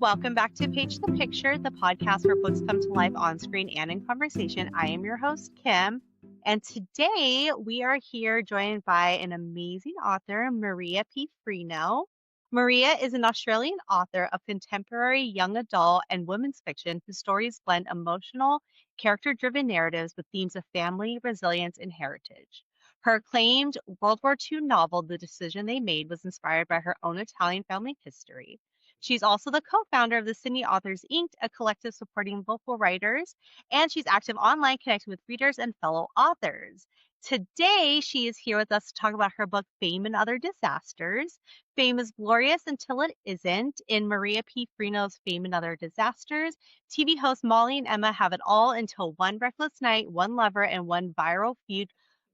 welcome back to Page the Picture, the podcast where books come to life on screen and in conversation. I am your host, Kim, and today we are here joined by an amazing author, Maria P. Frino. Maria is an Australian author of contemporary young adult and women's fiction whose stories blend emotional, character-driven narratives with themes of family, resilience, and heritage. Her acclaimed World War II novel, The Decision They Made, was inspired by her own Italian family history. She's also the co-founder of the Sydney Authors Inc., a collective supporting local writers, and she's active online connecting with readers and fellow authors. Today, she is here with us to talk about her book, Fame and Other Disasters. Fame is glorious until it isn't. In Maria P. Frino's Fame and Other Disasters, TV hosts Molly and Emma have it all until one reckless night, one lover, and one viral feud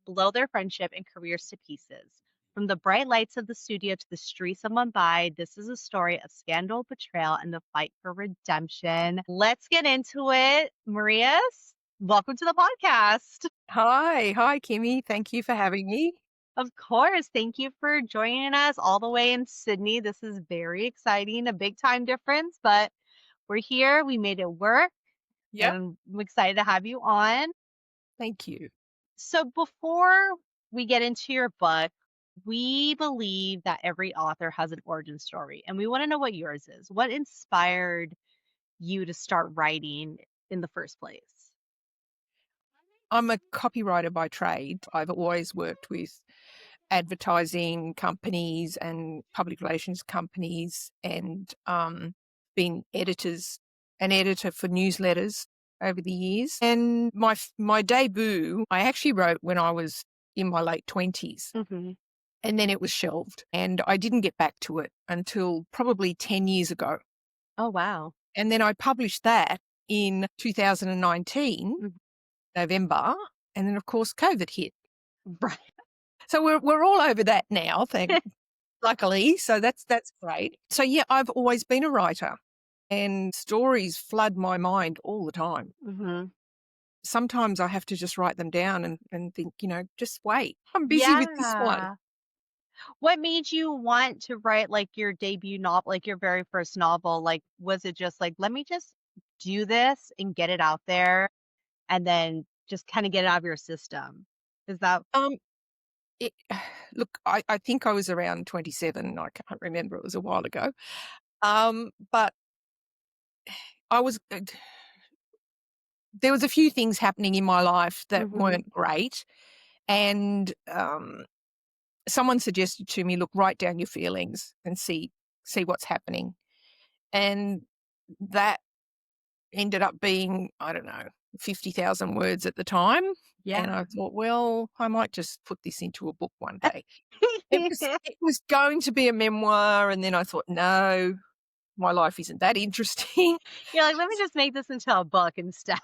blow their friendship and careers to pieces. From the bright lights of the studio to the streets of Mumbai, this is a story of scandal, betrayal, and the fight for redemption. Let's get into it. Maria, welcome to the podcast. Hi, Kimmy. Thank you for having me. Of course. Thank you for joining us all the way in Sydney. This is very exciting, a big time difference, but we're here. We made it work. Yep. And I'm excited to have you on. Thank you. So before we get into your book, we believe that every author has an origin story, and we want to know what yours is. What inspired you to start writing in the first place? I'm a copywriter by trade. I've always worked with advertising companies and public relations companies and been an editor for newsletters over the years. And my debut, I actually wrote when I was in my late 20s. Mm-hmm. And then it was shelved. And I didn't get back to it until probably 10 years ago. Oh, wow. And then I published that in 2019, November. And then, of course, COVID hit. Right. So we're all over that now, luckily. So that's great. So, yeah, I've always been a writer and stories flood my mind all the time. Mm-hmm. Sometimes I have to just write them down and think, just wait. I'm busy with this one. What made you want to write like your debut novel, like your very first novel? Like, was it just like, let me just do this and get it out there and then just kind of get it out of your system? Is that? Look, I think I was around 27. I can't remember. It was a while ago. But I was, there was a few things happening in my life that weren't great. And someone suggested to me, look, write down your feelings and see what's happening. And that ended up being, I don't know, 50,000 words at the time. Yeah. And I thought, well, I might just put this into a book one day. It was going to be a memoir. And then I thought, no, my life isn't that interesting. You're like, let me just make this into a book instead.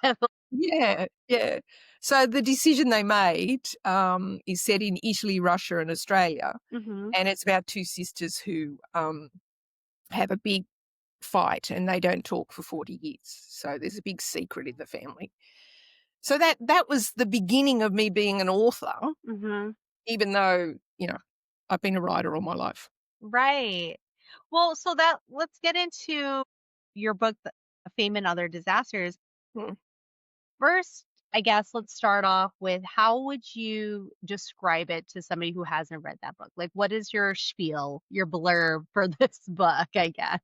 Yeah. So the decision they made is set in Italy, Russia, and Australia. Mm-hmm. And it's about two sisters who have a big fight and they don't talk for 40 years. So there's a big secret in the family. So that was the beginning of me being an author, even though, I've been a writer all my life. Right. Well, so let's get into your book, Fame and Other Disasters. First, I guess let's start off with how would you describe it to somebody who hasn't read that book? Like, what is your spiel, your blurb for this book, I guess?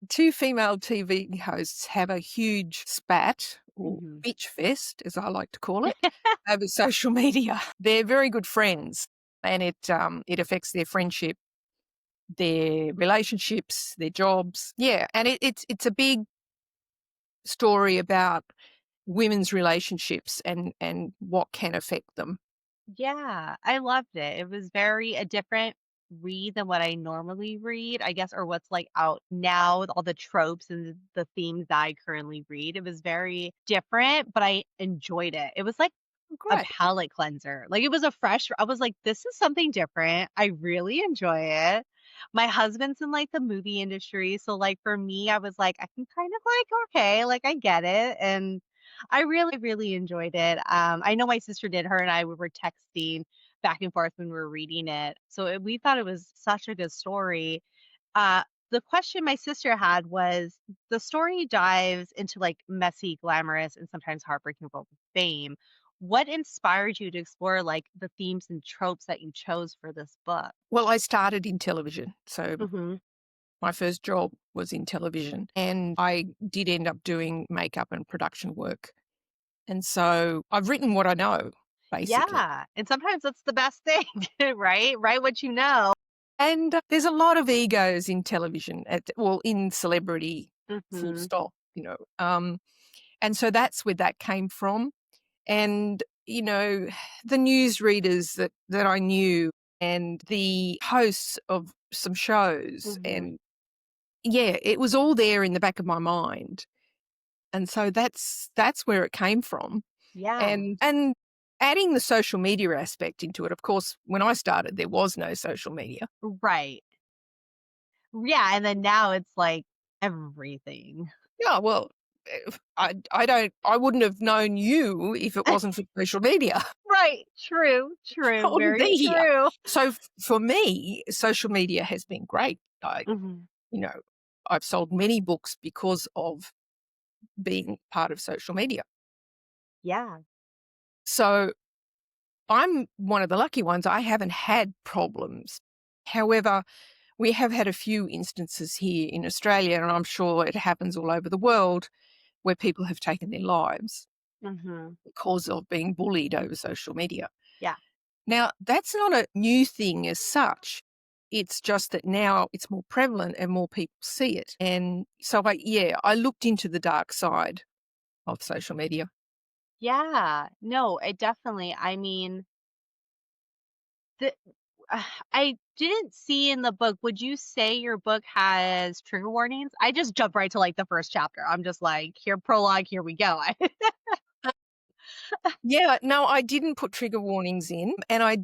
Two female TV hosts have a huge spat, or bitch fest, as I like to call it, over social media. They're very good friends, and it affects their friendship, their relationships, their jobs. Yeah, and it's a big story about women's relationships and what can affect them. Yeah, I loved it. It was very a different read than what I normally read, I guess, or what's like out now with all the tropes and the themes that I currently read. It was very different, but I enjoyed it. It was like a palate cleanser. Like it was I was like, this is something different. I really enjoy it. My husband's in like the movie industry. So like for me, I was like, I can kind of like, okay, like I get it. And I really, really enjoyed it. I know my sister did. Her and I we were texting back and forth when we were reading it. So we thought it was such a good story. the question my sister had was the story dives into like messy, glamorous, and sometimes heartbreaking world of fame. What inspired you to explore like the themes and tropes that you chose for this book? Well, I started in television. So Hmm. my first job was in television, and I did end up doing makeup and production work. And so I've written what I know, basically. Yeah. And sometimes that's the best thing, right? Write what you know. And there's a lot of egos in television, well, in celebrity, full Hmm. stop, and so that's where that came from. And, the newsreaders that I knew and the hosts of some shows, Hmm. and yeah, it was all there in the back of my mind. And so that's where it came from. Yeah. And adding the social media aspect into it, of course, when I started, there was no social media. Right. Yeah. And then now it's like everything. Yeah, well, I wouldn't have known you if it wasn't for social media. Right. True. I True. wouldn't Very be here. true. So for me, social media has been great. Hmm. You know, I've sold many books because of being part of social media. Yeah. So I'm one of the lucky ones. I haven't had problems. However, we have had a few instances here in Australia, and I'm sure it happens all over the world, where people have taken their lives Hmm. because of being bullied over social media. Yeah. Now, that's not a new thing as such. It's just that now it's more prevalent and more people see it. And so, I looked into the dark side of social media. Yeah. No, I definitely. I mean, the I didn't see in the book. Would you say your book has trigger warnings? I just jumped right to like the first chapter. I'm just like, here, prologue, here we go. Uh, Yeah, no, I didn't put trigger warnings in, and I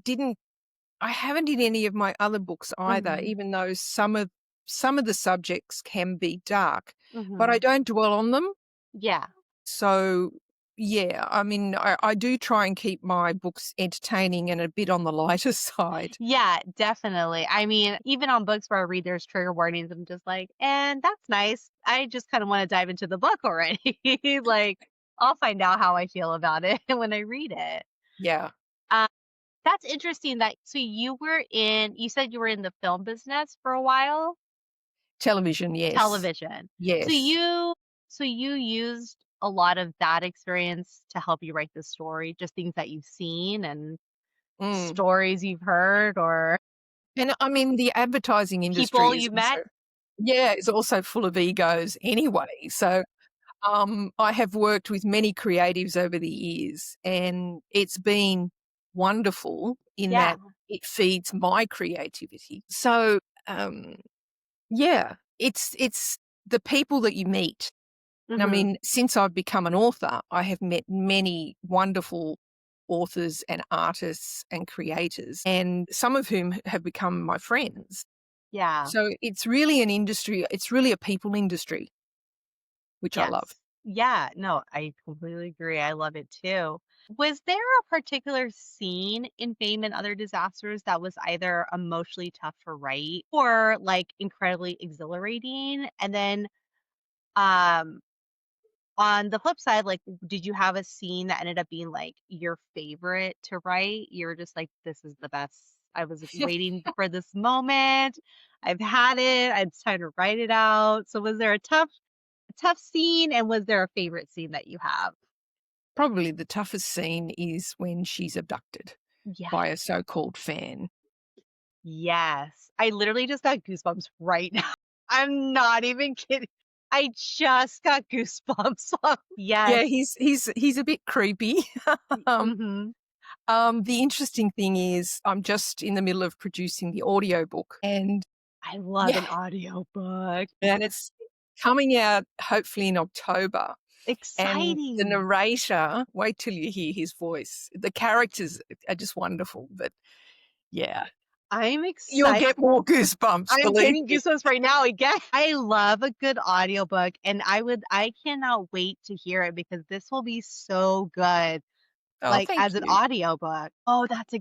haven't in any of my other books either, Hmm. even though some of the subjects can be dark, but I Hmm. don't dwell on them. Yeah. So, yeah, I mean, I do try and keep my books entertaining and a bit on the lighter side. Yeah, definitely. I mean, even on books where I read there's trigger warnings, I'm just like, and that's nice. I just kind of want to dive into the book already. Like, I'll find out how I feel about it when I read it. Yeah. Um, that's interesting that so you said you were in the film business for a while? Television, yes. Television. So Yes. you used a lot of that experience to help you write this story, just things that you've seen and Mm. stories you've heard or And I mean, the advertising industry people is you've met? also, yeah, is also full of egos anyway. So, I have worked with many creatives over the years, and it's been wonderful in Yeah. that it feeds my creativity. So, um, yeah, it's the people that you meet. And I Mhm. mean, since I've become an author, I have met many wonderful authors and artists and creators, and some of whom have become my friends. Yeah. So it's really an industry, it's really a people industry, which I love. Yes. Yeah. No, I completely agree. I love it too. Was there a particular scene in Fame and Other Disasters that was either emotionally tough to write or like incredibly exhilarating? And then um on the flip side, like did you have a scene that ended up being like your favorite to write? You were just like, this is the best. I was waiting for this moment. I've had it. It's time to write it out. So was there a tough scene, and was there a favorite scene that you have? Probably the toughest scene is when she's abducted Yeah. by a so-called fan. Yes. I literally just got goosebumps right now. I'm not even kidding. I just got goosebumps. Yeah, Yes. he's a bit creepy. um, Mhm. the interesting thing is I'm just in the middle of producing the audiobook, and I love yeah, an audiobook. and it's coming out hopefully in October. And the Exciting. narrator, wait till you hear his voice. The characters are just wonderful, but yeah, I'm you'll excited. get more goosebumps, I'm believe getting me. goosebumps right now again. I love a good audiobook and I cannot wait to hear it because this will be so good. Oh, Like, thank as an you. audiobook. Oh, that's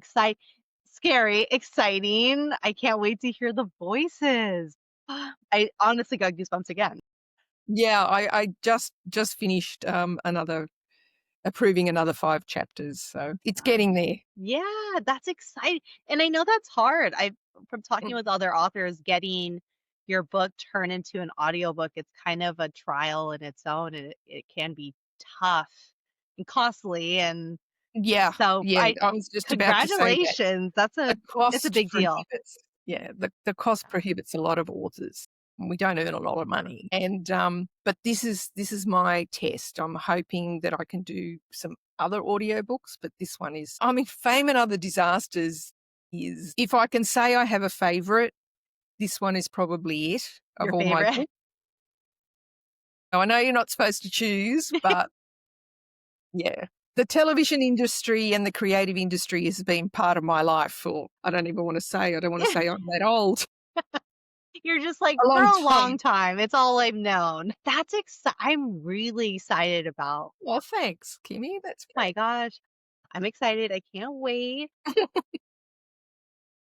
scary, exciting. I can't wait to hear the voices. I honestly got goosebumps again. Yeah, I just finished, approving another 5 chapters, so it's getting Nice. there. Yeah, that's exciting. And I know that's hard. I From talking Mm, with other authors, getting your book turned into an audiobook, it's kind of a trial in its own, and it can be tough and costly. And yeah, so yeah, I I was just about to say that. congratulations. The It's a cost big deal. prohibits. Yeah, the cost prohibits a lot of authors. We don't earn a lot of money, and, but this is my test. I'm hoping that I can do some other audiobooks, but this one is I mean, Fame and Other Disasters is if I can say I have a favorite, this one is probably it of Your all my favorite? books. Now, I know you're not supposed to choose, but yeah. The television industry and the creative industry has been part of my life for I don't even wanna say, I don't wanna say I'm that old. You're just like, A for long a time. long time, it's all I've known. I'm really excited about. Well, thanks, Kimmy, that's My great. gosh, I'm excited. I can't wait.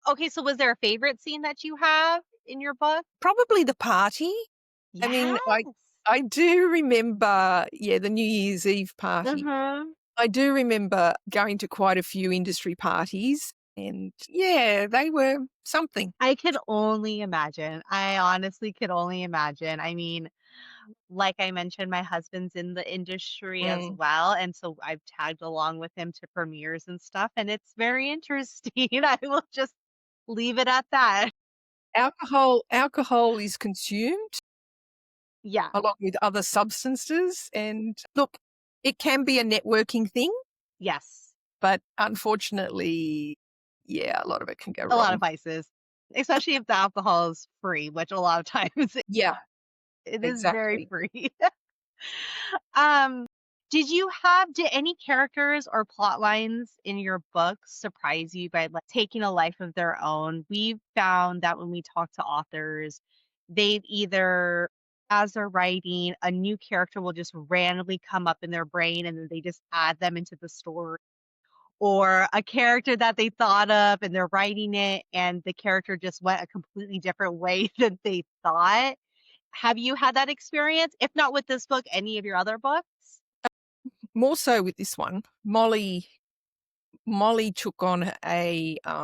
Okay, so was there a favorite scene that you have in your book? Probably the party. I mean, Yes. I do remember, yeah, the New Year's Eve party. Mhm. I do remember going to quite a few industry parties and, yeah, they were something. I could only imagine. I honestly could only imagine. I mean, like I mentioned, my husband's in the industry as Mm. well, and so I've tagged along with him to premieres and stuff, and it's very interesting. I will just leave it at that. Alcohol is consumed Yeah. along with other substances, and look, it can be a networking thing, Yes. but unfortunately, yeah, a lot of it can go A lot of wrong. vices, especially if the alcohol is free, which a lot of times Yeah, it is very exactly. free. Um, did any characters or plot lines in your book surprise you by like taking a life of their own? We've found that when we talk to authors, they've either as they're writing, a new character will just randomly come up in their brain and then they just add them into the story. Or a character that they thought of and they're writing it and the character just went a completely different way than they thought. Have you had that experience? If not with this book, any of your other books? More so with this one, Molly took on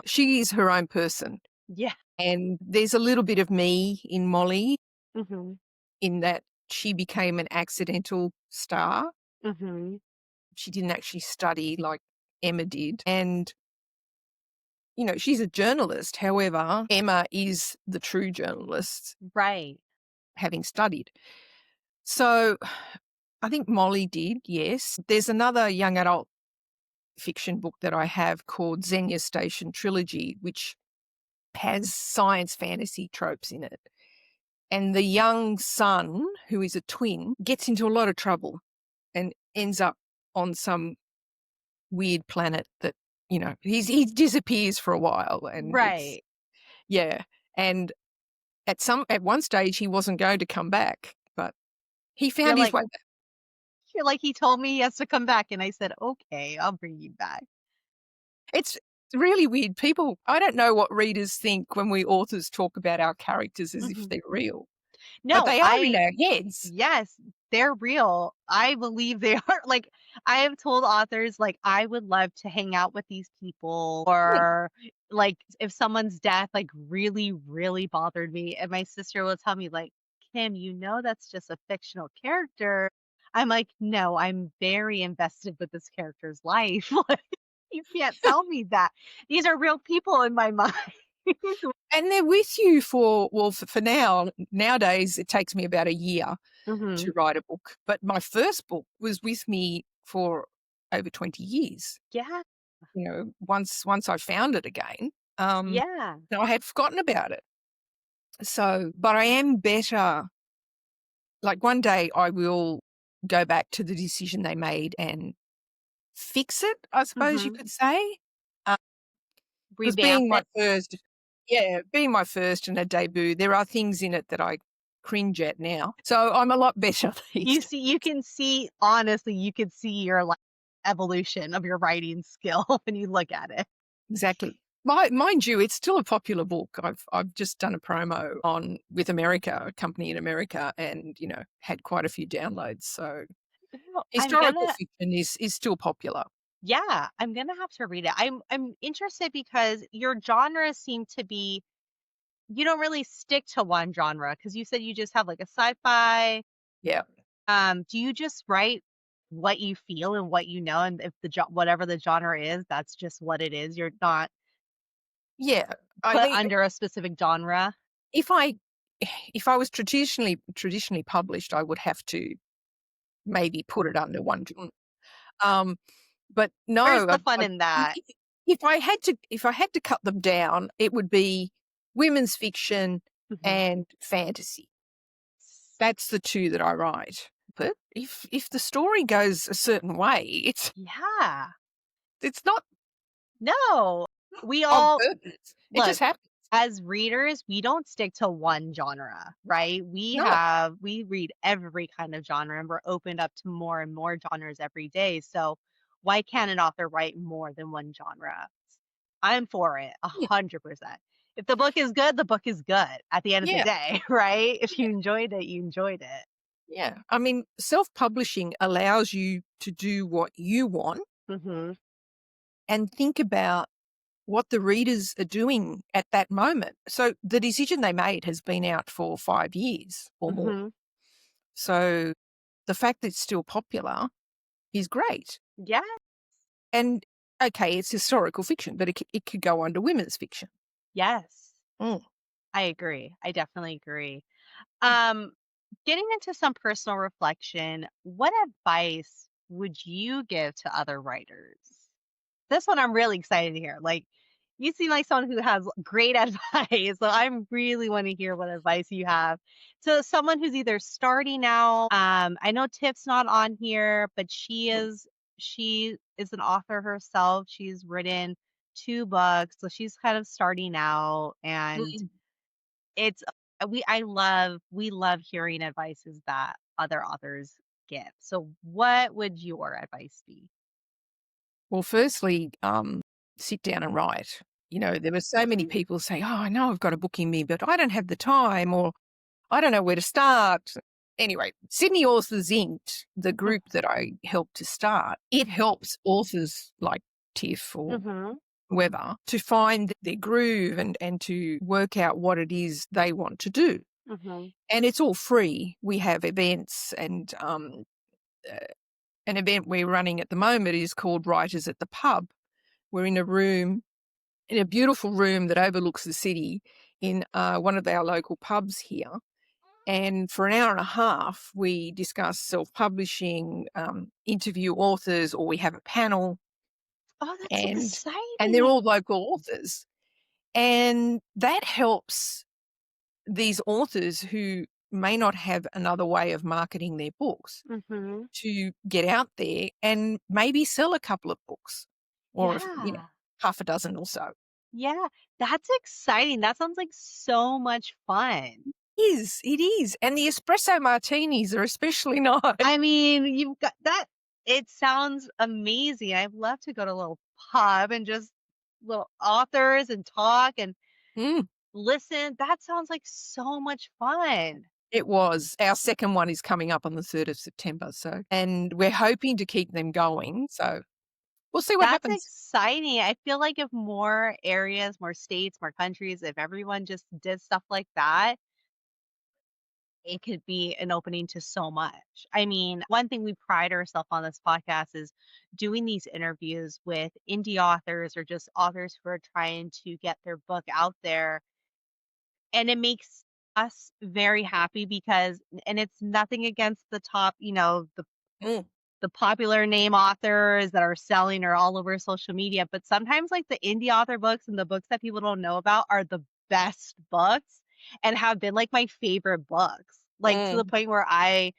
she is her own person, Yeah. and there's a little bit of me in Molly Mhm. in that she became an accidental star. Mhm. She didn't actually study like Emma did, and she's a journalist. However, Emma is the true journalist, Right. having studied. So I think Molly did, yes. There's another young adult fiction book that I have called Xenia Station Trilogy, which has science fantasy tropes in it. And the young son, who is a twin, gets into a lot of trouble and ends up on some weird planet that, he disappears for a while and it's Right. yeah. And at one stage he wasn't going to come back, but he You're found his like way back. you're like, "He told me he has to come back," and I said, "Okay, I'll bring you back." It's really weird. I don't know what readers think when we authors talk about our characters as if Mhm. they're real, but No, they are in our heads. yes, they're real. I believe they are. Like, I have told authors, like, I would love to hang out with these people, Hmm. or like if someone's death like really, really bothered me, and my sister will tell me, like, Kim, that's just a fictional character. I'm like, no, I'm very invested with this character's life. Like, you can't tell me that. These are real people in my mind. And they're with you for now. Nowadays, it takes me about a year Hmm. to write a book, but my first book was with me for over 20 years. Yeah. Once I found it again, Yeah. I had forgotten about it. So, but I am better. Like one day I will go back to the decision they made and fix it, I suppose you Hmm. could say. Because Revamp it. being my first and a debut, there are things in it that I cringe at now. So I'm a lot better these days. You can see, honestly, you can see your, like, evolution of your writing skill when you look at it. Exactly. Mind you, it's still a popular book. I've just done a promo on with America, a company in America, and, had quite a few downloads. So Well, historical fiction is still popular. yeah, I'm gonna have to read it. I'm interested because your genres seem to be you don't really stick to one genre because you said you just have like a sci-fi. Yeah. Do you just write what you feel and what you know, and if whatever the genre is, that's just what it is. You're not Yeah. I put mean, under a specific genre. if I if I was traditionally published, I would have to maybe put it under one genre. Um, but Where's no, the fun in that? if I had to cut them down, it would be women's fiction Mhm. and fantasy. That's the 2 that I write. But if the story goes a certain way, Yeah. it's not No. We on all purpose. It look, just happens. as readers, we don't stick to one genre, right? No. We read every kind of genre and we're opened up to more and more genres every day. So why can't an author write more than one genre? I'm for it Yeah. 100%. If the book is good, the book is good at the end of the Yeah. day, right? If you enjoyed it, you enjoyed it. Yeah. I mean, self-publishing allows you to do what you want Mhm. and think about what the readers are doing at that moment. So the decision they made has been out for 5 years or more. Mhm. So the fact that it's still popular is great. Yeah. And okay, it's historical fiction, but it could go under women's fiction. Yes. Mm. I agree. I definitely agree. Mm. Um, Getting into some personal reflection, what advice would you give to other writers? This one I'm really excited to hear. Like, you seem like someone who has great advice, so I really want to hear what advice you have. So, someone who's either starting out. I know Tiff's not on here, but she is an author herself. She's written 2 books, so she's kind of starting out, and Mm. it's we love hearing advices that other authors give. So what would your advice be? Well, firstly, sit down and write. There were so many Mhm, people saying, "Oh, I know I've got a book in me, but I don't have the time," or "I don't know where to start." Anyway, Sydney Authors Inc., the mm, group that I helped to start, it helps authors like Tiff or mhm, whoever to find their groove and to work out what it is they want to do. mhm. And it's all free. We have events, and uh, an event we're running at the moment is called Writers at the Pub. We're in a beautiful room that overlooks the city in one of our local pubs here. And for an hour and a half, we discuss self-publishing, interview authors, or we have a panel, Oh, that's and they're exciting. all local authors. And that helps these authors who may not have another way of marketing their books Mhm. to get out there and maybe sell a couple of books, or if, Yeah. half a dozen or so. Yeah, that's exciting. That sounds like so much fun. It is, and the espresso martinis are especially nice. I mean, you've got that it sounds amazing. I'd love to go to a little pub and just little authors and talk and Mm. listen. That sounds like so much fun. It was. Our second one is coming up on the 3rd of September, and we're hoping to keep them going, so we'll see what That's happens. exciting. I feel like if more areas, more states, more countries, if everyone just did stuff like that, it could be an opening to so much. I mean, one thing we pride ourselves on this podcast is doing these interviews with indie authors or just authors who are trying to get their book out there. And it makes us very happy because, and it's nothing against the top, Mm, the popular name authors that are selling or all over social media, but sometimes like the indie author books and the books that people don't know about are the best books and have been like my favorite books. Like to the mm. point where I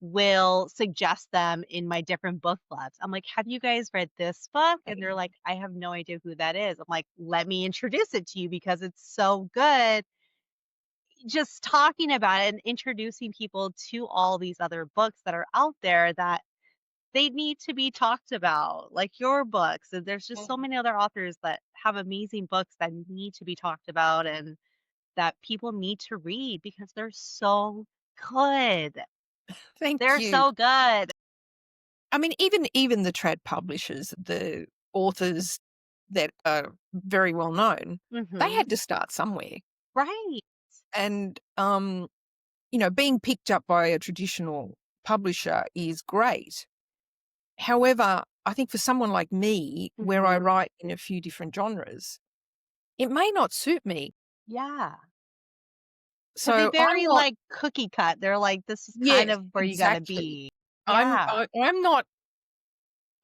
will suggest them in my different book clubs. I'm like, "Have you guys read this book?" And they're like, "I have no idea who that is." I'm like, "Let me introduce it to you because it's so good." Just talking about it and introducing people to all these other books that are out there that They need to be talked about, like your books. And there's just so Mm. many other authors that have amazing books that need to be talked about and that people need to read because they're so good. Thank They're you. so good. I mean, even the trad publishers, the authors that are very well known, they Mhm. had to start somewhere. Right. And, being picked up by a traditional publisher is great. However, I think for someone like me, where I Mhm. write in a few different genres, it may not suit me. Yeah. 'Cause they So I'm very, not. like, cookie cut. They're like, "This is kind Yes, of where you gotta exactly. be." I'm Yeah. I,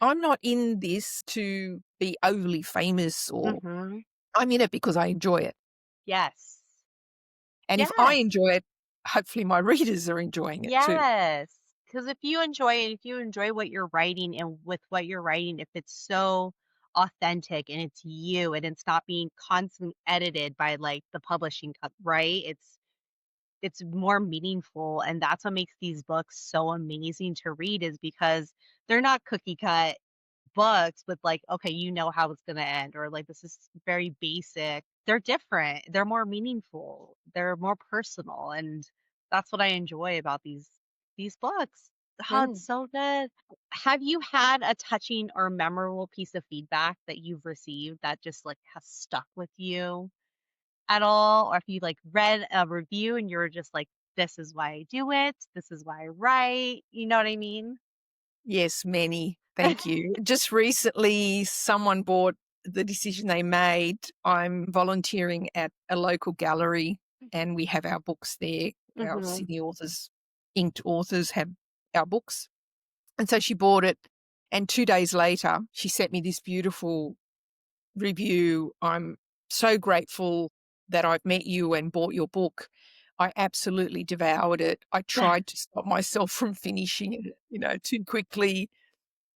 I'm not in this to be overly famous, or Mhm. I'm in it because I enjoy it. Yes. And if I Yes. enjoy it, hopefully my readers are enjoying it too. Yes. Because if you enjoy it, if you enjoy what you're writing and with what you're writing, if it's so authentic and it's you and it's not being constantly edited by, like, the publishing right? It's more meaningful, and that's what makes these books so amazing to read is because they're not cookie cut books with like, okay, you know how it's gonna end, or like this is very basic. They're different. They're more meaningful. They're more personal, and that's what I enjoy about these books. Oh, it's Mm. so good. Have you had a touching or memorable piece of feedback that you've received that just like has stuck with you at all? Or if you like read a review and you're just like, this is why I do it, this is why I write, you know what I mean? Yes, many. Thank you. Just recently, someone bought the decision they made. I'm volunteering at a local gallery and we have our books there. Our Hmm. Sydney authors, inked authors have our books. And so she bought it. And 2 days later, she sent me this beautiful review. I'm so grateful that I've met you and bought your book. I absolutely devoured it. I tried to stop myself from finishing it, too quickly.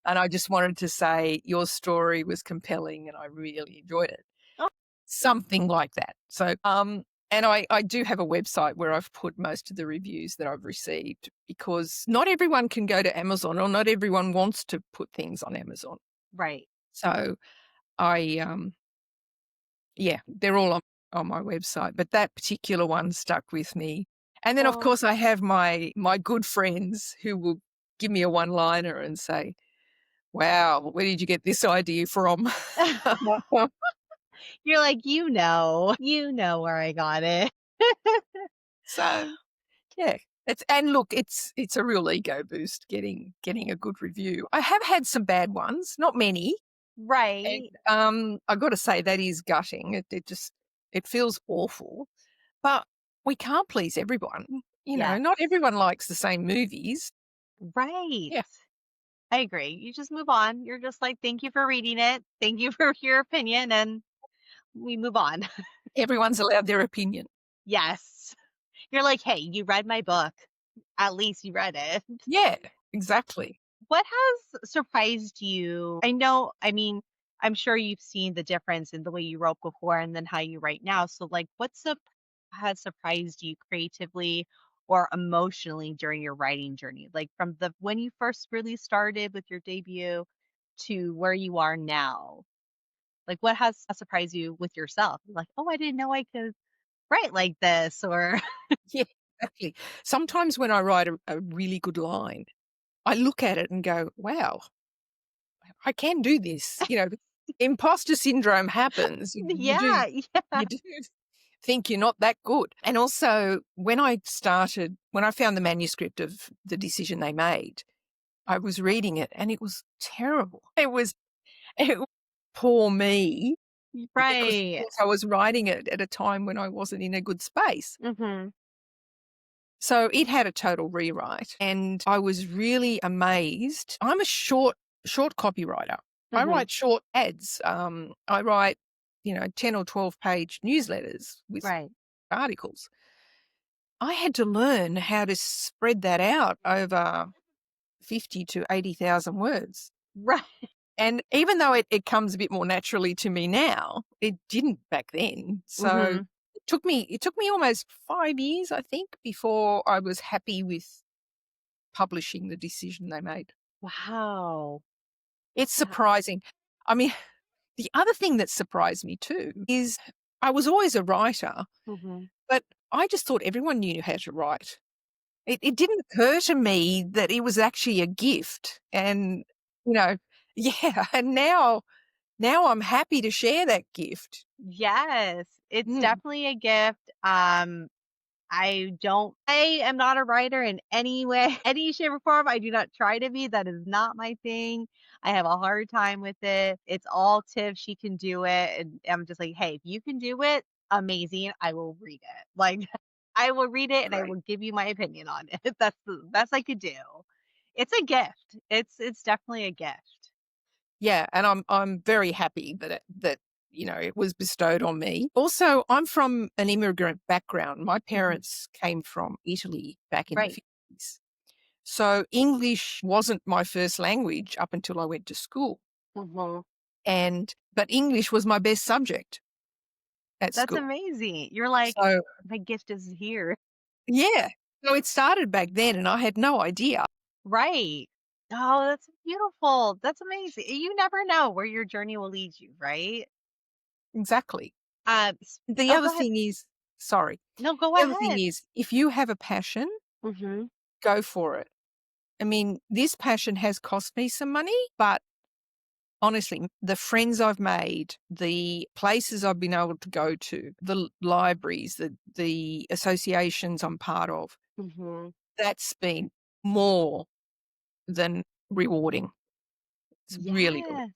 And I just wanted to say your story was compelling and I really enjoyed it. Oh, Something like that. So, and I do have a website where I've put most of the reviews that I've received because not everyone can go to Amazon or not everyone wants to put things on Amazon. right. So I, yeah, they're all on my website, but that particular one stuck with me. And then, of Well, course, I have my good friends who will give me a one-liner and say, "Wow, where did you get this idea from?" you're like, you know where I got it. So, yeah, it's a real ego boost getting a good review. I have had some bad ones, not many, and Right. I got to say that is gutting. It feels awful. But we can't please everyone. Yes. Not everyone likes the same movies. Right. Yeah. I agree. You just move on. You're just like, thank you for reading it. Thank you for your opinion. And we move on. Everyone's allowed their opinion. Yes. You're like, hey, you read my book. At least you read it. Yeah, exactly. What has surprised you? I know, I mean, I'm sure you've seen the difference in the way you wrote before and then how you write now. So, like, has surprised you creatively or emotionally during your writing journey? Like, from the when you first really started with your debut to where you are now? Like, what has surprised you with yourself? Like, oh, I didn't know I could write like this, or Yeah, exactly. Sometimes when I write a really good line, I look at it and go, "Wow, I can do this." Imposter syndrome happens. You do yeah, yeah, you do think you're not that good. And also, when I found the manuscript of the decision they made, I was reading it and it was terrible. It was poor me because, of right. course, I was writing it at a time when I wasn't in a good space. Hmm. So it had a total rewrite, and I was really amazed. I'm a short copywriter. I Hmm. write short ads. I write, 10 or 12-page newsletters with Right. articles. I had to learn how to spread that out over 50 to 80,000 words. Right. And even though it comes a bit more naturally to me now, it didn't back then. So Hmm. it took me almost 5 years, I think, before I was happy with publishing the decision they made. Wow. It's Yeah. surprising. I mean, the other thing that surprised me too is I was always a writer, Mhm. but I just thought everyone knew how to write. It didn't occur to me that it was actually a gift and, you know yeah, and now I'm happy to share that gift. Yes, it's Mm, definitely a gift. I am not a writer in any way, any shape or form. I do not try to be. That is not my thing. I have a hard time with it. It's all Tiff. She can do it. And I'm just like, hey, if you can do it, amazing. I will read it. Like, I will read it and I great. will give you my opinion on it. That's the best I could do. It's a gift. It's definitely a gift. Yeah, and I'm very happy that it was bestowed on me. Also, I'm from an immigrant background. My Mhm. parents came from Italy back in the Right. 50s. So English wasn't my first language up until I went to school. Mhm. But English was my best subject at That's school. amazing. You're like, So, my gift is here. yeah. So it started back then and I had no idea. Right. Oh, that's beautiful. That's amazing. You never know where your journey will lead you, right? Exactly. The Oh, other go ahead. thing is sorry. No, go The other thing ahead. is if you have a passion, Mhm. go for it. I mean, this passion has cost me some money, but honestly, the friends I've made, the places I've been able to go to, the libraries, the associations I'm part of, Mhm. that's been more than rewarding. It's really good. Yes.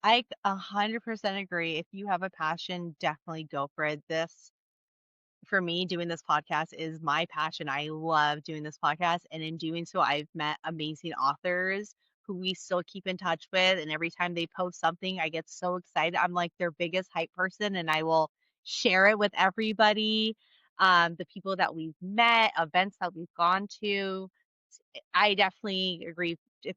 I 100% agree. If you have a passion, definitely go for it. This for me, doing this podcast is my passion. I love doing this podcast. And in doing so, I've met amazing authors who we still keep in touch with. And every time they post something, I get so excited. I'm like their biggest hype person and I will share it with everybody. The people that we've met, events that we've gone to. I definitely agree. If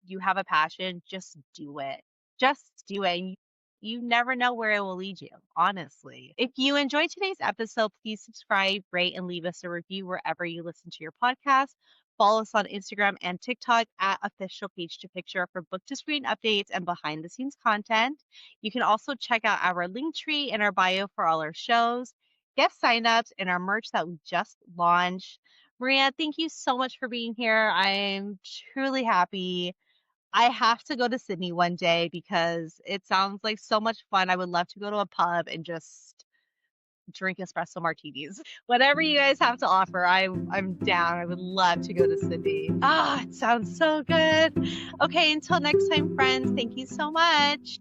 you have a passion, just do it. Just do it. And you never know where it will lead you, honestly. If you enjoyed today's episode, please subscribe, rate, and leave us a review wherever you listen to your podcast. Follow us on Instagram and TikTok at official page to picture for book to screen updates and behind the scenes content. You can also check out our link tree in our bio for all our shows, guest signups, and our merch that we just launched. Maria, thank you so much for being here. I'm truly happy. I have to go to Sydney one day because it sounds like so much fun. I would love to go to a pub and just drink espresso martinis. Whatever you guys have to offer, I'm down. I would love to go to Sydney. Ah, it sounds so good. Okay, until next time, friends, thank you so much.